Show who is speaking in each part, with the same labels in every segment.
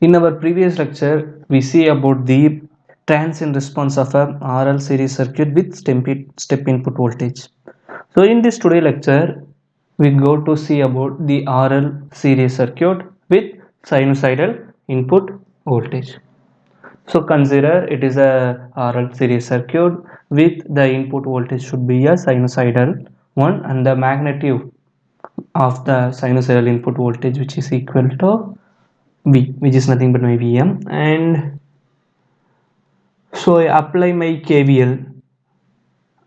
Speaker 1: In our previous lecture, we see about the transient response of a RL series circuit with step input voltage. So in this today lecture, we go to see about the RL series circuit with sinusoidal input voltage. So consider it is a RL series circuit with the input voltage should be a sinusoidal one, and the magnitude of the sinusoidal input voltage which is equal to V, which is nothing but my Vm. And so I apply my KVL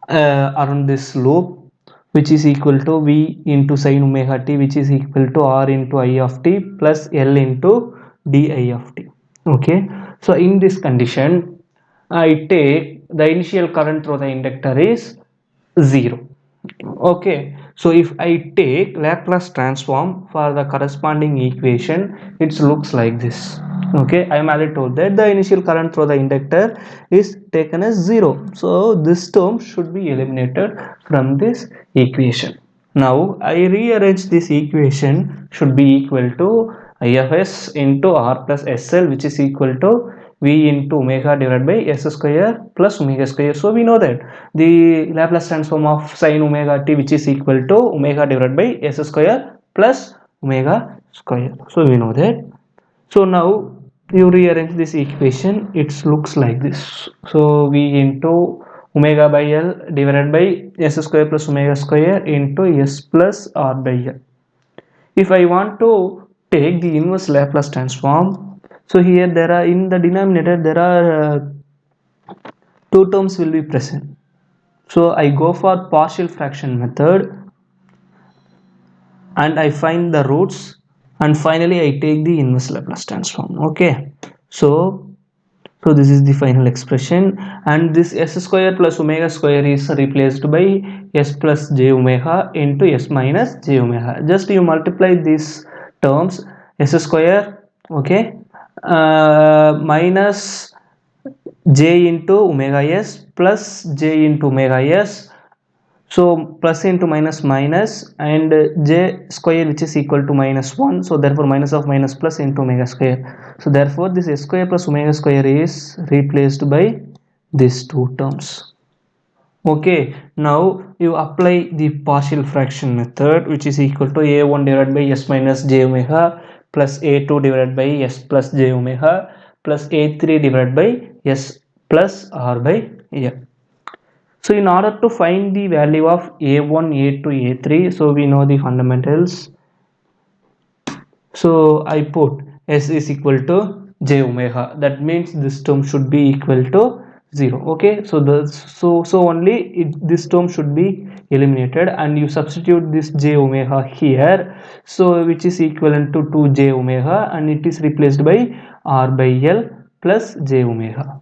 Speaker 1: around this loop, which is equal to V into sin omega t, which is equal to R into I of t plus L into di of t. Okay, so in this condition, I take the initial current through the inductor is 0. Okay, so if I take Laplace transform for the corresponding equation, it looks like this. Okay, I am already told that the initial current through the inductor is taken as 0, so this term should be eliminated from this equation. Now I rearrange this equation should be equal to IFS into R plus SL, which is equal to V into omega divided by S square plus omega square. So we know that the Laplace transform of sin omega t, which is equal to omega divided by S square plus omega square. So we know that. So now you rearrange this equation, it looks like this. So V into omega by L divided by S square plus omega square into S plus R by L. If I want to take the inverse Laplace transform, so here there are in the denominator there are two terms will be present. So I go for partial fraction method and I find the roots, and finally I take the inverse Laplace transform. Okay, so this is the final expression, and this S square plus omega square is replaced by S plus j omega into S minus j omega. Just you multiply these terms, S square, okay, minus j into omega s plus j into omega s, so plus into minus minus, and j square which is equal to minus 1, so therefore minus of minus plus into omega square, so therefore this s square plus omega square is replaced by these two terms. Okay, now you apply the partial fraction method, which is equal to a1 divided by s minus j omega plus a2 divided by s plus j omega plus a3 divided by s plus r by l. So in order to find the value of a1, a2, a3, so we know the fundamentals. So I put s is equal to j omega. That means this term should be equal to 0. Okay, so only this term should be eliminated, and you substitute this j omega here. So which is equivalent to 2j omega, and it is replaced by r by l plus j omega.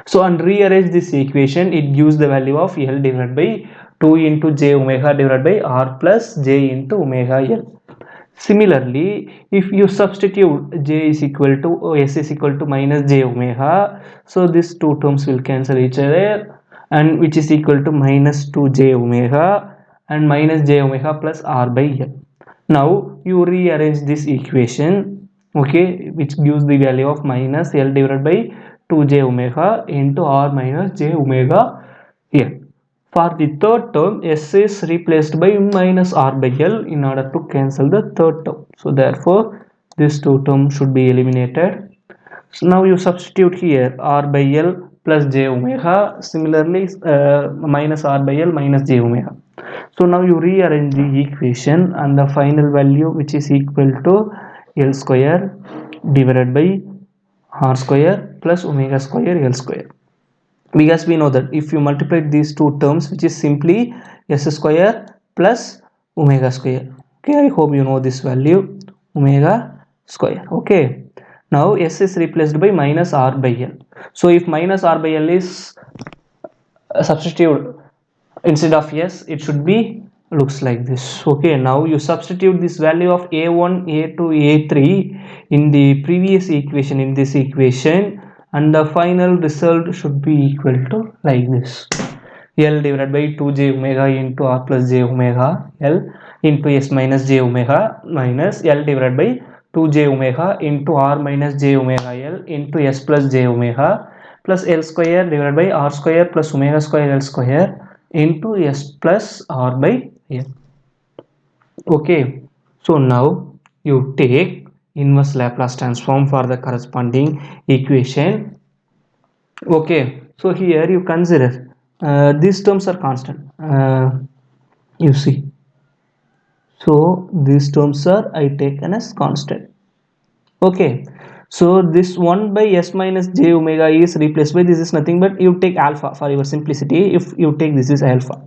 Speaker 1: So and rearrange this equation, it gives the value of L divided by 2 into j omega divided by R plus j into omega L. Similarly, if you substitute j is equal to s is equal to minus j omega, so these two terms will cancel each other, and which is equal to minus 2j omega and minus j omega plus R by L. Now you rearrange this equation, okay, which gives the value of minus L divided by 2j omega into R minus j omega L. For the third term, S is replaced by minus R by L in order to cancel the third term. So therefore, this two terms should be eliminated. So now you substitute here R by L plus j omega. Similarly, minus R by L minus j omega. So now you rearrange the equation, and the final value which is equal to L square divided by R square plus omega square L square, because we know that if you multiply these two terms, which is simply s square plus omega square. Okay, I hope you know this value, omega square. Okay, now s is replaced by minus r by l. So if minus r by l is substitute instead of s, it should be looks like this. Okay, now you substitute this value of a1, a2, a3 in the previous equation in this equation, and the final result should be equal to like this: L divided by 2j omega into R plus j omega L into S minus j omega minus L divided by 2j omega into r minus j omega l into s plus j omega plus l square divided by r square plus omega square l square into s plus r by l. Okay, so now you take inverse Laplace transform for the corresponding equation. Okay, so here you consider these terms are constant, you see, so these terms are I taken as constant. Okay, so this 1 by s minus j omega is replaced by, this is nothing but you take alpha for your simplicity. If you take this is alpha,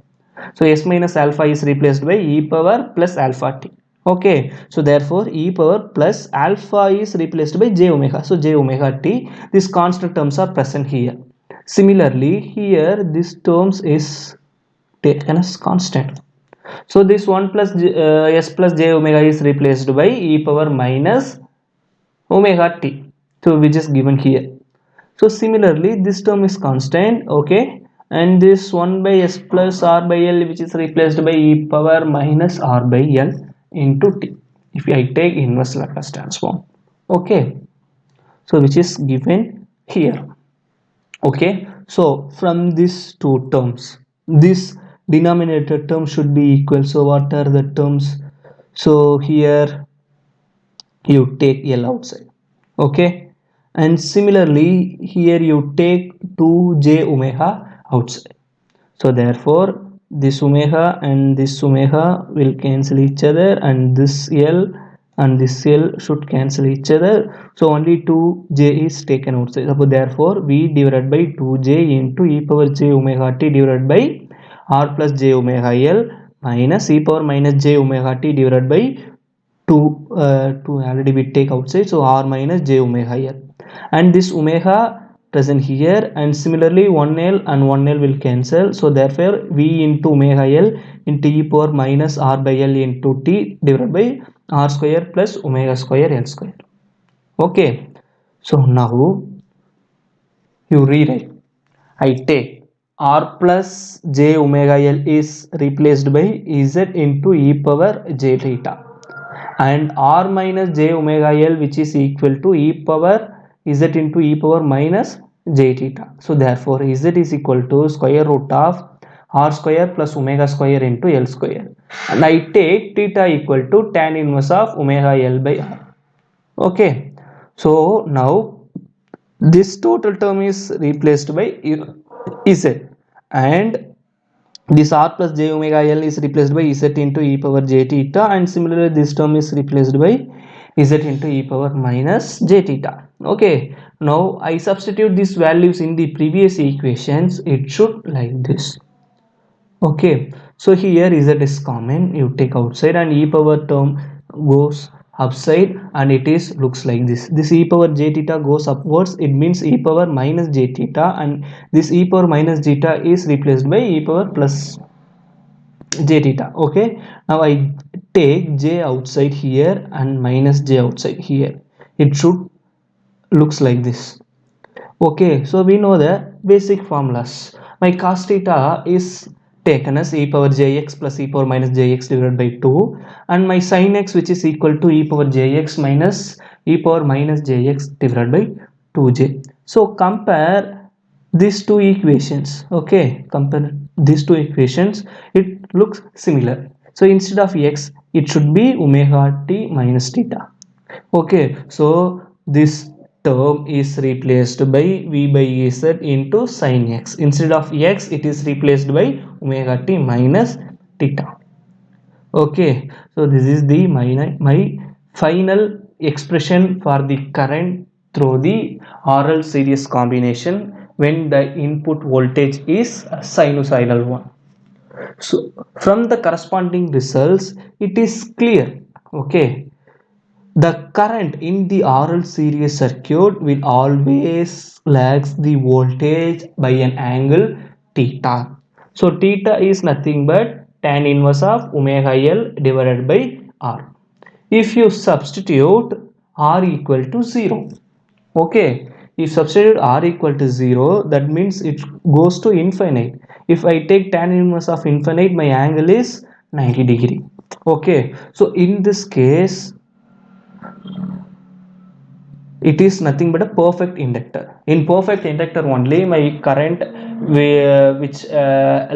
Speaker 1: so s minus alpha is replaced by e power plus alpha t. Okay, so therefore e power plus alpha is replaced by j omega, so j omega t, these constant terms are present here. Similarly here this terms is taken as constant, so this 1 plus s plus j omega is replaced by e power minus omega t, so which is given here. So similarly this term is constant. Okay, and this 1 by s plus r by l which is replaced by e power minus r by l into t if I take inverse Laplace transform. Okay, so which is given here. Okay, so from these two terms this denominator term should be equal, so what are the terms? So here you take l outside. Okay, and similarly here you take 2j omega outside, so therefore this omega and this omega will cancel each other, and this l and this l should cancel each other, so only 2j is taken outside. So therefore v divided by 2j into e power j omega t divided by r plus j omega l minus e power minus j omega t divided by 2 already we take outside, so r minus j omega l, and this omega present here, and similarly 1l and 1l will cancel, so therefore v into omega l into e power minus r by l into t divided by r square plus omega square l square. Okay, so now you rewrite. I take r plus j omega l is replaced by z into e power j theta, and r minus j omega l which is equal to e power z into e power minus j theta. So therefore z is equal to square root of r square plus omega square into l square, and I take theta equal to tan inverse of omega l by r. Okay, so now this total term is replaced by z, and this r plus j omega l is replaced by z into e power j theta, and similarly this term is replaced by z into e power minus j theta. Okay, now I substitute these values in the previous equations, it should like this. Okay, so here z is common, you take outside, and e power term goes upside, and it is looks like this. This e power j theta goes upwards, it means e power minus j theta, and this e power minus theta is replaced by e power plus j theta. Okay, now I take j outside here and minus j outside here, it should looks like this. Okay, so we know the basic formulas. My cos theta is taken as e power jx plus e power minus jx divided by 2, and my sin x which is equal to e power jx minus e power minus jx divided by 2j. So compare these two equations. Okay, compare these two equations, it looks similar, so instead of x it should be omega t minus theta. Okay, so this term is replaced by v by z into sin x, instead of x it is replaced by omega t minus theta. Okay, so this is the my final expression for the current through the RL series combination when the input voltage is a sinusoidal one. So from the corresponding results it is clear. Okay, the current in the RL series circuit will always lags the voltage by an angle theta. So theta is nothing but tan inverse of omega L divided by R. If you substitute R equal to 0, okay, if substitute R equal to 0, that means it goes to infinite. If I take tan inverse of infinite, my angle is 90 degree. Okay, so in this case it is nothing but a perfect inductor. In perfect inductor only my current which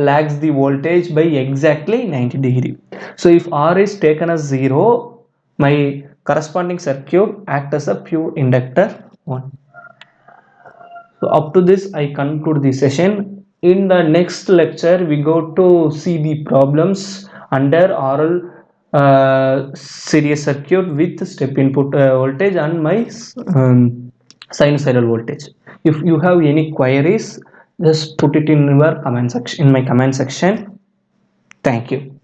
Speaker 1: lags the voltage by exactly 90 degree. So if R is taken as 0, my corresponding circuit act as a pure inductor 1. So up to this I conclude the session. In the next lecture we go to see the problems under RL series circuit with step input voltage and my um, sinusoidal voltage. If you have any queries, just put it in your comment section, in my comment section. Thank you.